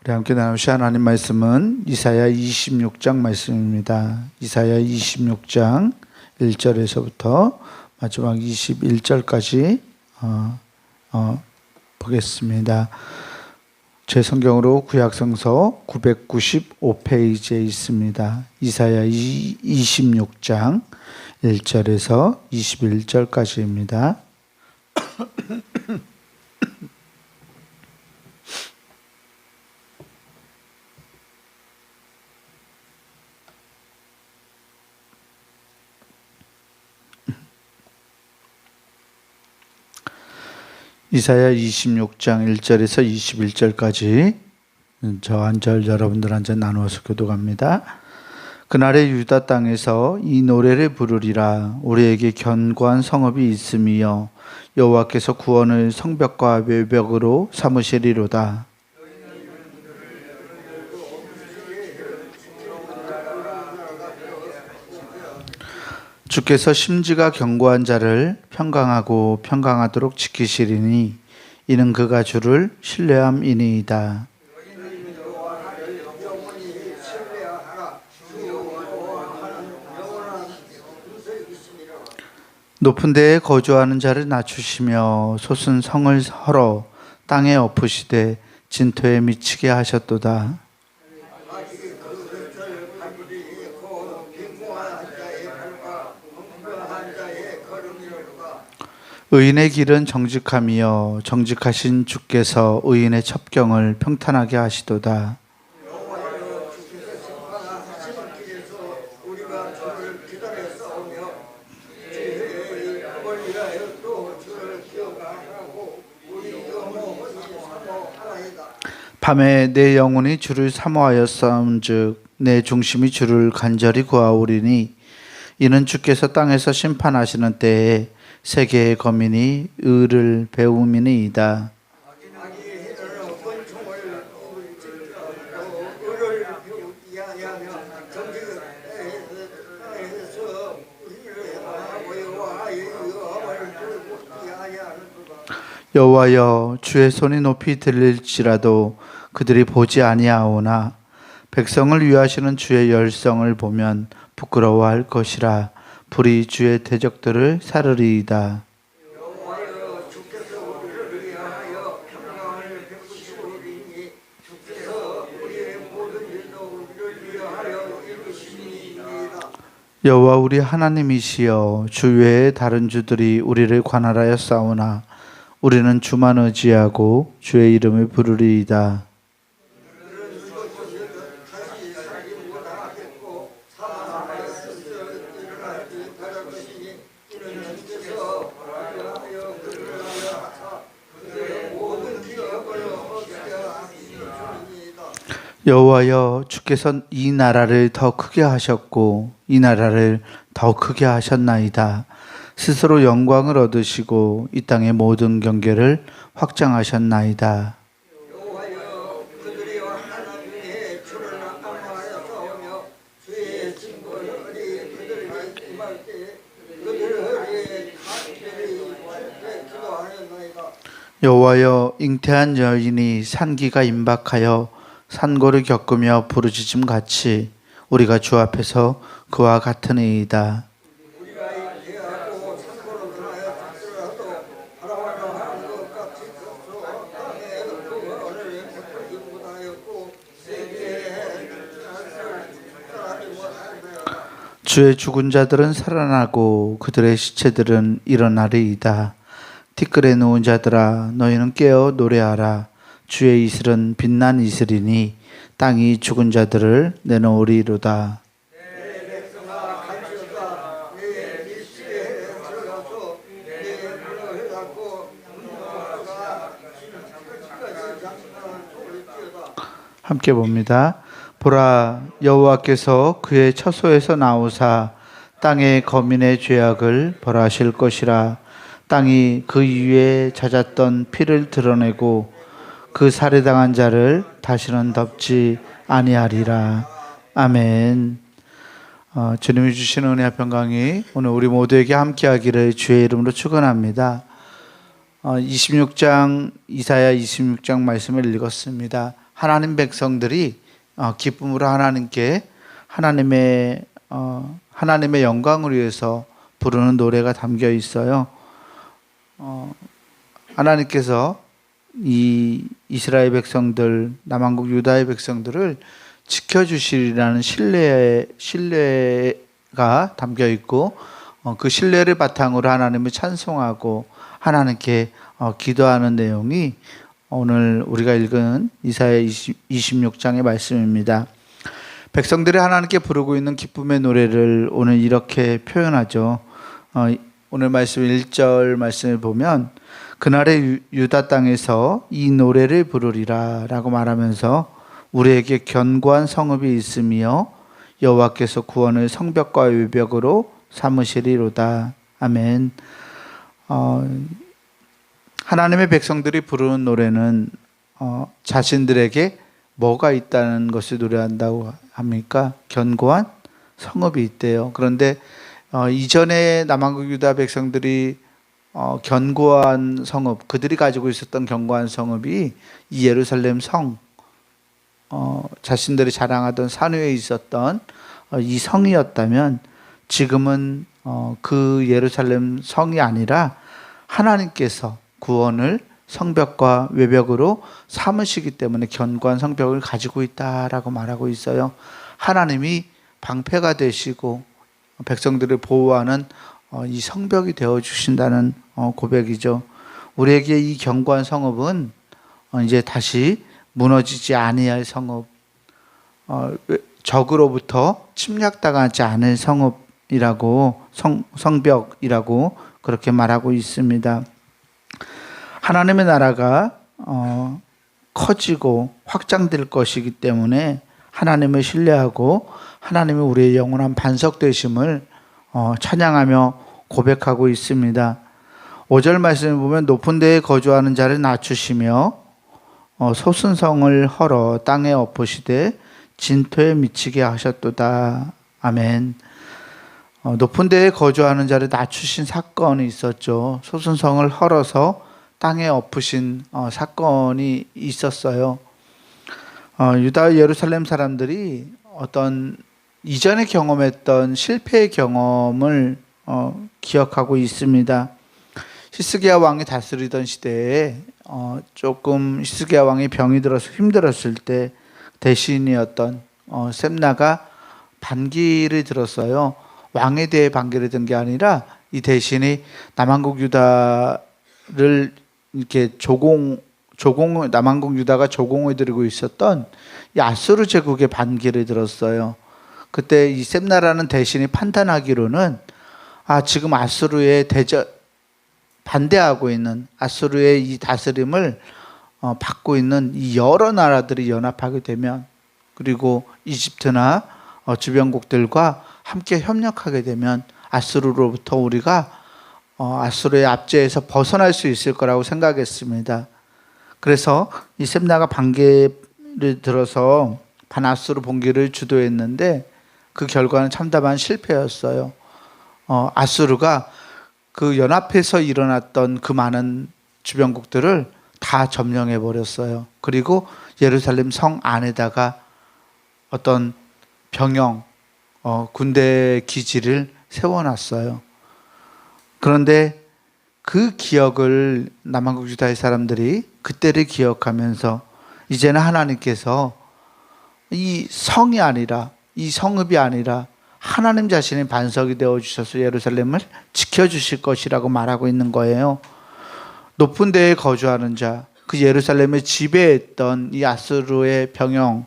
우리 함께 나누실 하나님 말씀은 이사야 26장 말씀입니다. 이사야 26장 1절에서부터 마지막 21절까지 보겠습니다. 제 성경으로 구약성서 995페이지에 있습니다. 이사야 26장 1절에서 21절까지입니다. 이사야 26장 1절에서 21절까지 저 한 절 여러분들 한 절 나누어서 교독합니다. 그날의 유다 땅에서 이 노래를 부르리라. 우리에게 견고한 성읍이 있으며 여호와께서 구원을 성벽과 외벽으로 삼으시리로다. 주께서 심지가 견고한 자를 평강하고 평강하도록 지키시리니 이는 그가 주를 신뢰함이니이다. 높은 데에 거주하는 자를 낮추시며 솟은 성을 헐어 땅에 엎으시되 진토에 미치게 하셨도다. 의인의 길은 정직함이여 정직하신 주께서 의인의 첩경을 평탄하게 하시도다. 밤에 내 영혼이 주를 사모하였사온즉 내 중심이 주를 간절히 구하오리니 이는 주께서 땅에서 심판하시는 때에 세계의 거민이 의를 배움이니이다. 여호와여 주의 손이 높이 들릴지라도 그들이 보지 아니하오나 백성을 위하시는 주의 열성을 보면 부끄러워할 것이라. 불이 주의 대적들을 사르리이다. 여호와 우리 하나님이시여 주 외에 다른 주들이 우리를 관할하여 싸우나 우리는 주만 의지하고 주의 이름을 부르리이다. 여호와여 주께서 이 나라를 더 크게 하셨고 이 나라를 더 크게 하셨나이다. 스스로 영광을 얻으시고 이 땅의 모든 경계를 확장하셨나이다. 여호와여 잉태한 여인이 산기가 임박하여 산고를 겪으며 부르짖음 같이 우리가 주 앞에서 그와 같으니이다. 주의 죽은 자들은 살아나고 그들의 시체들은 일어나리이다. 티끌에 누운 자들아 너희는 깨어 노래하라. 주의 이슬은 빛난 이슬이니 땅이 죽은 자들을 내놓으리로다. 함께 봅니다. 보라 여호와께서 그의 처소에서 나오사 땅의 거민의 죄악을 벌하실 것이라. 땅이 그 위에 잦았던 피를 드러내고 그 살해당한 자를 다시는 덮지 아니하리라. 아멘. 주님이 주시는 은혜와 평강이 오늘 우리 모두에게 함께하기를 주의 이름으로 축원합니다. 이사야 26장 말씀을 읽었습니다. 하나님 백성들이 기쁨으로 하나님의 영광을 위해서 부르는 노래가 담겨 있어요. 하나님께서 이 이스라엘 백성들, 남한국 유다의 백성들을 지켜주시리라는 신뢰가 담겨 있고, 그 신뢰를 바탕으로 하나님을 찬송하고 하나님께 기도하는 내용이 오늘 우리가 읽은 이사야 26장의 말씀입니다. 백성들이 하나님께 부르고 있는 기쁨의 노래를 오늘 이렇게 표현하죠. 오늘 말씀 1절 말씀을 보면 그날의 유다 땅에서 이 노래를 부르리라 라고 말하면서 우리에게 견고한 성읍이 있으며 여호와께서 구원을 성벽과 외벽으로 삼으시리로다. 아멘. 하나님의 백성들이 부르는 노래는 자신들에게 뭐가 있다는 것을 노래한다고 합니까? 견고한 성읍이 있대요. 그런데 이전에 남한국 유다 백성들이 견고한 성읍, 그들이 가지고 있었던 견고한 성읍이 이 예루살렘 성, 자신들이 자랑하던 산 위에 있었던 이 성이었다면 지금은 그 예루살렘 성이 아니라 하나님께서 구원을 성벽과 외벽으로 삼으시기 때문에 견고한 성벽을 가지고 있다라고 말하고 있어요. 하나님이 방패가 되시고 백성들을 보호하는 이 성벽이 되어 주신다는 고백이죠. 우리에게 이 견고한 성읍은 이제 다시 무너지지 아니할 성읍, 적으로부터 침략당하지 않을 성읍이라고, 성벽이라고 그렇게 말하고 있습니다. 하나님의 나라가 커지고 확장될 것이기 때문에 하나님을 신뢰하고 하나님이 우리의 영원한 반석 되심을 찬양하며 고백하고 있습니다. 5절 말씀을 보면 높은 데에 거주하는 자를 낮추시며 소순성을 헐어 땅에 엎으시되 진토에 미치게 하셨도다. 아멘. 높은 데에 거주하는 자를 낮추신 사건이 있었죠. 소순성을 헐어서 땅에 엎으신 사건이 있었어요. 유다 예루살렘 사람들이 어떤 이전에 경험했던 실패의 경험을 기억하고 있습니다. 히스기야 왕이 다스리던 시대에 조금 히스기야 왕이 병이 들어서 힘들었을 때 대신이었던 셈나가 반기를 들었어요. 왕에 대해 반기를 든 게 아니라 이 대신이 남한국 유다를 이렇게 남한국 유다가 조공을 들고 있었던 이 아수르 제국의 반기를 들었어요. 그때 이 셈나라는 대신이 판단하기로는 지금 아수르의 반대하고 있는 아수르의 이 다스림을 받고 있는 이 여러 나라들이 연합하게 되면, 그리고 이집트나 주변국들과 함께 협력하게 되면 아수르로부터 우리가 아수르의 압제에서 벗어날 수 있을 거라고 생각했습니다. 그래서 이 셈나가 반기를 들어서 반아수르 봉기를 주도했는데 그 결과는 참담한 실패였어요. 아수르가 그 연합해서 일어났던 그 많은 주변국들을 다 점령해 버렸어요. 그리고 예루살렘 성 안에다가 어떤 병영, 군대 기지를 세워놨어요. 그런데 그 기억을 남한국 유다의 사람들이 그때를 기억하면서 이제는 하나님께서 이 성이 아니라, 이 성읍이 아니라 하나님 자신의 반석이 되어 주셔서 예루살렘을 지켜주실 것이라고 말하고 있는 거예요. 높은 데에 거주하는 자, 그 예루살렘을 지배했던 이 아수르의 병영,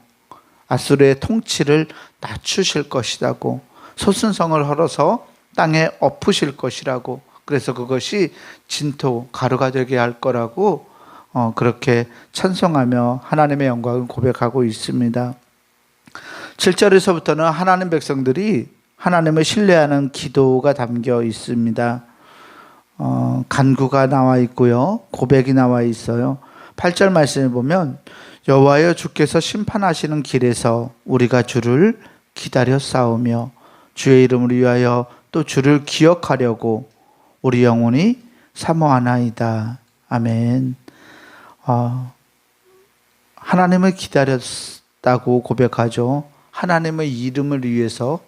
아수르의 통치를 낮추실 것이라고, 소순성을 헐어서 땅에 엎으실 것이라고, 그래서 그것이 진토, 가루가 되게 할 거라고 그렇게 찬송하며 하나님의 영광을 고백하고 있습니다. 7절에서부터는 하나님 백성들이 하나님을 신뢰하는 기도가 담겨 있습니다. 간구가 나와 있고요, 고백이 나와 있어요. 8절 말씀을 보면 여호와여 주께서 심판하시는 길에서 우리가 주를 기다려 싸우며 주의 이름을 위하여 또 주를 기억하려고 우리 영혼이 사모하나이다. 아멘. 하나님을 기다렸다고 고백하죠. 하나님의 이름을 위해서,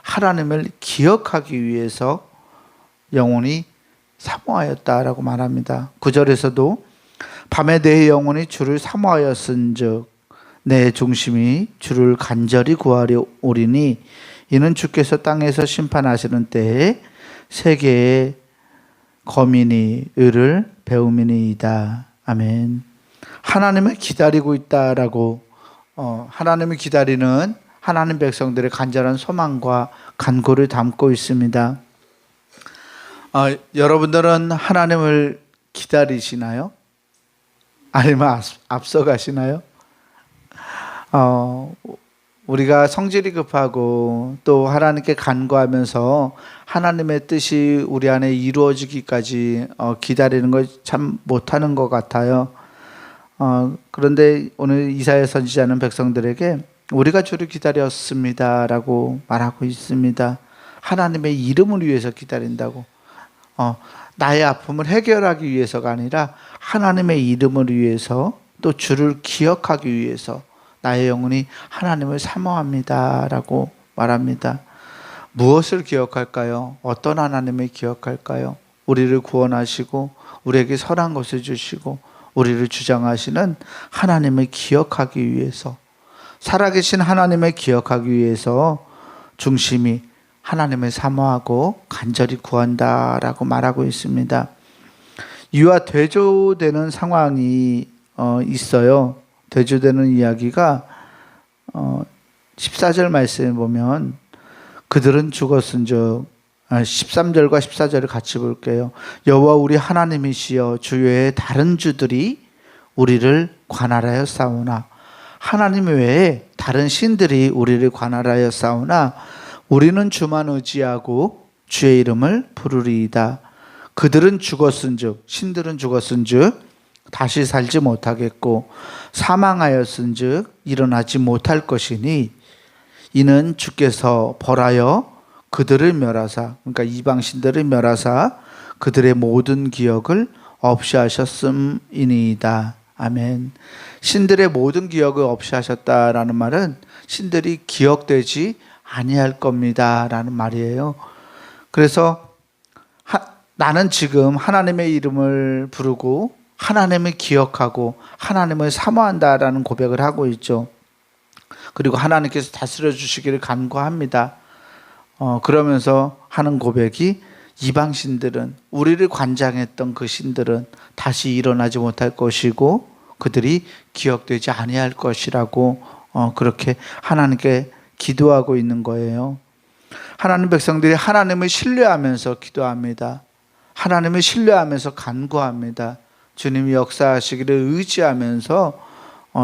하나님을 기억하기 위해서 영혼이 사모하였다라고 말합니다. 9절에서도 밤에 내 영혼이 주를 사모하였은즉 내 중심이 주를 간절히 구하려 오리니 이는 주께서 땅에서 심판하시는 때에 세계의 거민이 의를 배움이니이다. 아멘. 하나님을 기다리고 있다라고 하나님을 기다리는 하나님 백성들의 간절한 소망과 간구를 담고 있습니다. 여러분들은 하나님을 기다리시나요? 아니면 앞서가시나요? 우리가 성질이 급하고 또 하나님께 간구하면서 하나님의 뜻이 우리 안에 이루어지기까지 기다리는 걸 참 못하는 것 같아요. 그런데 오늘 이사야 선지자는 백성들에게 우리가 주를 기다렸습니다 라고 말하고 있습니다. 하나님의 이름을 위해서 기다린다고. 나의 아픔을 해결하기 위해서가 아니라 하나님의 이름을 위해서 또 주를 기억하기 위해서 나의 영혼이 하나님을 사모합니다 라고 말합니다. 무엇을 기억할까요? 어떤 하나님을 기억할까요? 우리를 구원하시고 우리에게 선한 것을 주시고 우리를 주장하시는 하나님을 기억하기 위해서, 살아계신 하나님을 기억하기 위해서 중심이 하나님을 사모하고 간절히 구한다라고 말하고 있습니다. 이와 대조되는 상황이 있어요. 대조되는 이야기가 14절 말씀에 보면 그들은 죽었은즉 13절과 14절을 같이 볼게요. 여호와 우리 하나님이시여 주 외에 다른 주들이 우리를 관할하여 싸우나, 하나님 외에 다른 신들이 우리를 관할하여 싸우나 우리는 주만 의지하고 주의 이름을 부르리이다. 그들은 죽었은즉, 신들은 죽었은즉 다시 살지 못하겠고 사망하였은즉 일어나지 못할 것이니 이는 주께서 벌하여 그들을 멸하사, 그러니까 이방 신들을 멸하사 그들의 모든 기억을 없이 하셨음이니이다. 아멘. 신들의 모든 기억을 없이 하셨다라는 말은 신들이 기억되지 아니할 겁니다 라는 말이에요. 그래서 나는 지금 하나님의 이름을 부르고 하나님을 기억하고 하나님을 사모한다라는 고백을 하고 있죠. 그리고 하나님께서 다스려 주시기를 간구합니다. 그러면서 하는 고백이 이방신들은, 우리를 관장했던 그 신들은 다시 일어나지 못할 것이고 그들이 기억되지 아니할 것이라고 그렇게 하나님께 기도하고 있는 거예요. 하나님 백성들이 하나님을 신뢰하면서 기도합니다. 하나님을 신뢰하면서 간구합니다. 주님이 역사하시기를 의지하면서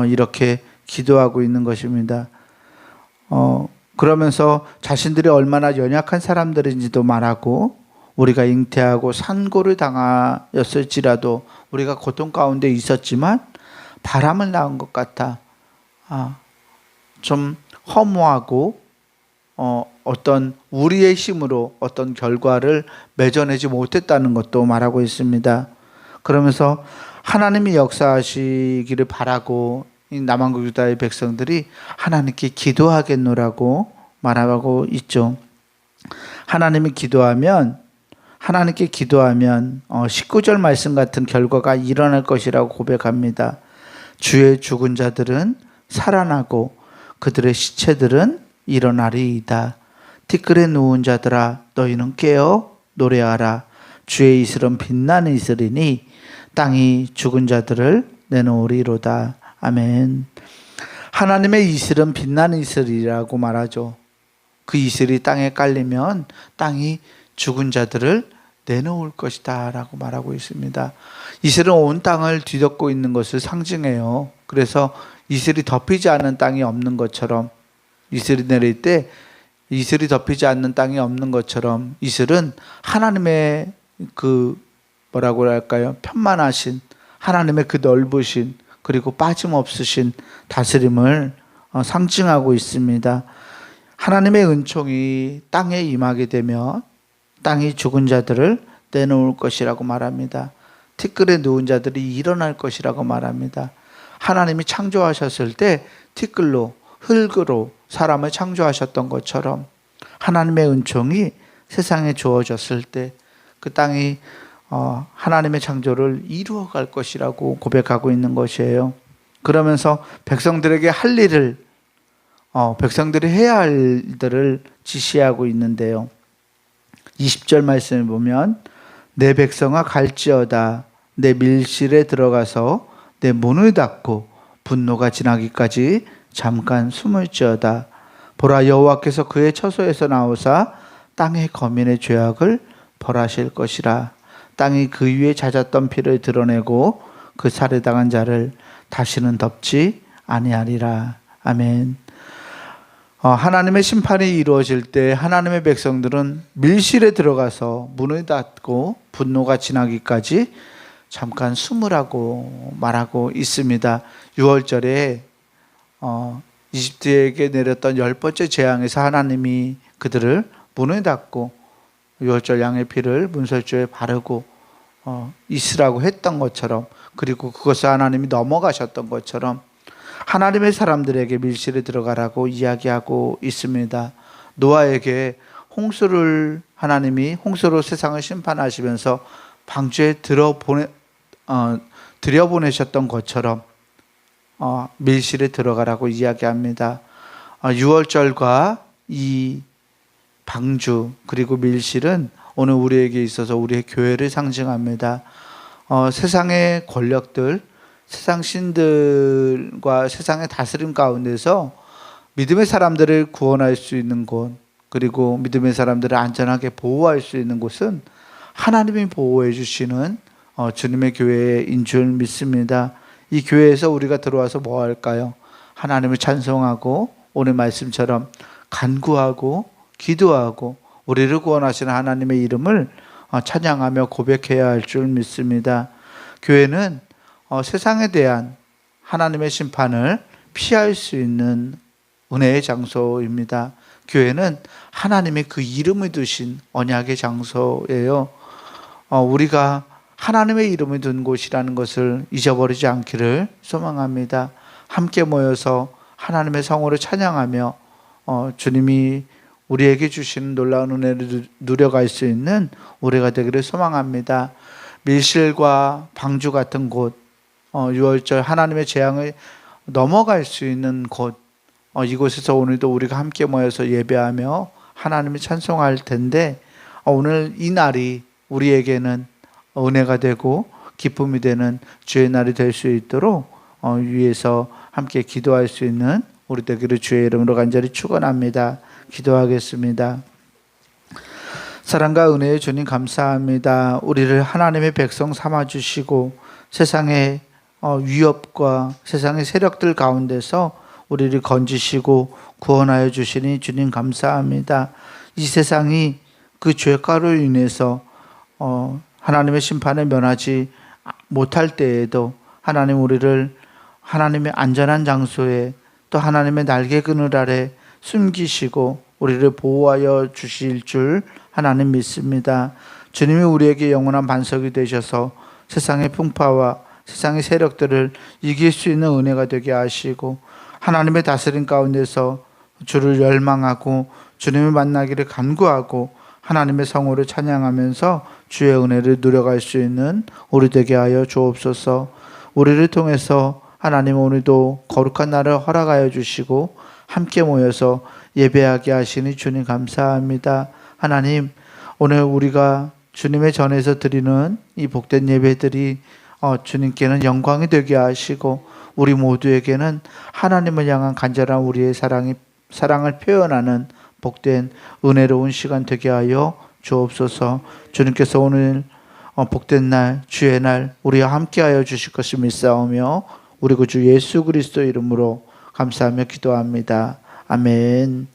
이렇게 기도하고 있는 것입니다. 그러면서 자신들이 얼마나 연약한 사람들인지도 말하고 우리가 잉태하고 산고를 당하였을지라도 우리가 고통 가운데 있었지만 바람을 낳은 것 같아 좀 허무하고 어떤 우리의 힘으로 어떤 결과를 맺어내지 못했다는 것도 말하고 있습니다. 그러면서 하나님이 역사하시기를 바라고 이 남한국 유다의 백성들이 하나님께 기도하겠노라고 말하고 있죠. 하나님께 기도하면 19절 말씀 같은 결과가 일어날 것이라고 고백합니다. 주의 죽은 자들은 살아나고 그들의 시체들은 일어나리이다. 티끌에 누운 자들아 너희는 깨어 노래하라. 주의 이슬은 빛나는 이슬이니 땅이 죽은 자들을 내놓으리로다. 아멘. 하나님의 이슬은 빛나는 이슬이라고 말하죠. 그 이슬이 땅에 깔리면 땅이 죽은 자들을 내놓을 것이다 라고 말하고 있습니다. 이슬은 온 땅을 뒤덮고 있는 것을 상징해요. 그래서 이슬이 덮이지 않은 땅이 없는 것처럼, 이슬이 내릴 때 이슬이 덮이지 않는 땅이 없는 것처럼 이슬은 하나님의 그 뭐라고 할까요? 편만하신 하나님의 그 넓으신 그리고 빠짐없으신 다스림을 상징하고 있습니다. 하나님의 은총이 땅에 임하게 되면 땅이 죽은 자들을 내놓을 것이라고 말합니다. 티끌에 누운 자들이 일어날 것이라고 말합니다. 하나님이 창조하셨을 때 티끌로 흙으로 사람을 창조하셨던 것처럼 하나님의 은총이 세상에 주어졌을 때 그 땅이 하나님의 창조를 이루어갈 것이라고 고백하고 있는 것이에요. 그러면서 백성들에게 할 일을 백성들이 해야 할 일들을 지시하고 있는데요. 20절 말씀을 보면 내 백성아 갈지어다 내 밀실에 들어가서 내 문을 닫고 분노가 지나기까지 잠깐 숨을지어다. 보라 여호와께서 그의 처소에서 나오사 땅의 거민의 죄악을 벌하실 것이라. 땅이 그 위에 잦았던 피를 드러내고 그 살해당한 자를 다시는 덮지 아니하리라. 아멘. 하나님의 심판이 이루어질 때 하나님의 백성들은 밀실에 들어가서 문을 닫고 분노가 지나기까지 잠깐 숨으라고 말하고 있습니다. 6월절에 이집트에게 내렸던 10번째 재앙에서 하나님이 그들을 문을 닫고 6월절 양의 피를 문설주에 바르고 있으라고 했던 것처럼, 그리고 그것을 하나님이 넘어가셨던 것처럼 하나님의 사람들에게 밀실에 들어가라고 이야기하고 있습니다. 노아에게 하나님이 홍수로 세상을 심판하시면서 방주에 들여보내셨던 것처럼 밀실에 들어가라고 이야기합니다. 6월절과 이 방주 그리고 밀실은 오늘 우리에게 있어서 우리의 교회를 상징합니다. 세상의 권력들, 세상 신들과 세상의 다스림 가운데서 믿음의 사람들을 구원할 수 있는 곳, 그리고 믿음의 사람들을 안전하게 보호할 수 있는 곳은 하나님이 보호해 주시는 주님의 교회인 줄 믿습니다. 이 교회에서 우리가 들어와서 뭐 할까요? 하나님을 찬송하고 오늘 말씀처럼 간구하고 기도하고 우리를 구원하시는 하나님의 이름을 찬양하며 고백해야 할 줄 믿습니다. 교회는 세상에 대한 하나님의 심판을 피할 수 있는 은혜의 장소입니다. 교회는 하나님의 그 이름을 두신 언약의 장소예요. 우리가 하나님의 이름을 둔 곳이라는 것을 잊어버리지 않기를 소망합니다. 함께 모여서 하나님의 성호를 찬양하며 주님이 우리에게 주시는 놀라운 은혜를 누려갈 수 있는 우리가 되기를 소망합니다. 밀실과 방주 같은 곳, 6월절 하나님의 재앙을 넘어갈 수 있는 곳, 이곳에서 오늘도 우리가 함께 모여서 예배하며 하나님을 찬송할 텐데, 오늘 이 날이 우리에게는 은혜가 되고 기쁨이 되는 주의 날이 될 수 있도록 위에서 함께 기도할 수 있는 우리 되기를 주의 이름으로 간절히 축원합니다. 기도하겠습니다. 사랑과 은혜의 주님 감사합니다. 우리를 하나님의 백성 삼아주시고 세상의 위협과 세상의 세력들 가운데서 우리를 건지시고 구원하여 주시니 주님 감사합니다. 이 세상이 그 죄가로 인해서 하나님의 심판에 면하지 못할 때에도 하나님 우리를 하나님의 안전한 장소에 또 하나님의 날개 그늘 아래 숨기시고 우리를 보호하여 주실 줄 하나님 믿습니다. 주님이 우리에게 영원한 반석이 되셔서 세상의 풍파와 세상의 세력들을 이길 수 있는 은혜가 되게 하시고 하나님의 다스림 가운데서 주를 열망하고 주님을 만나기를 간구하고 하나님의 성호를 찬양하면서 주의 은혜를 누려갈 수 있는 우리 되게 하여 주옵소서. 우리를 통해서 하나님 오늘도 거룩한 날을 허락하여 주시고 함께 모여서 예배하게 하시니 주님 감사합니다. 하나님 오늘 우리가 주님의 전에서 드리는 이 복된 예배들이 주님께는 영광이 되게 하시고 우리 모두에게는 하나님을 향한 간절한 우리의 사랑을 표현하는 복된 은혜로운 시간 되게 하여 주옵소서. 주님께서 오늘 복된 날 주의 날 우리와 함께하여 주실 것을 믿사오며 우리 구주 예수 그리스도 이름으로 감사하며 기도합니다. 아멘.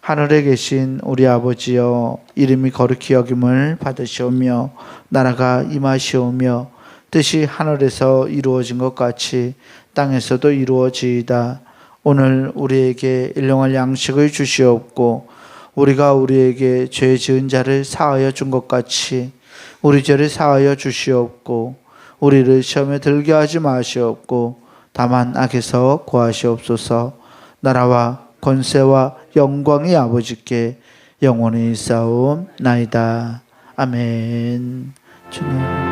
하늘에 계신 우리 아버지여, 이름이 거룩히 여김을 받으시오며 나라가 임하시오며 뜻이 하늘에서 이루어진 것 같이 땅에서도 이루어지이다. 오늘 우리에게 일용할 양식을 주시옵고 우리가 우리에게 죄 지은 자를 사하여 준 것 같이 우리 죄를 사하여 주시옵고 우리를 시험에 들게 하지 마시옵고 다만 악에서 구하시옵소서. 나라와 권세와 영광이 아버지께 영원히 있사옵나이다. 아멘. 주님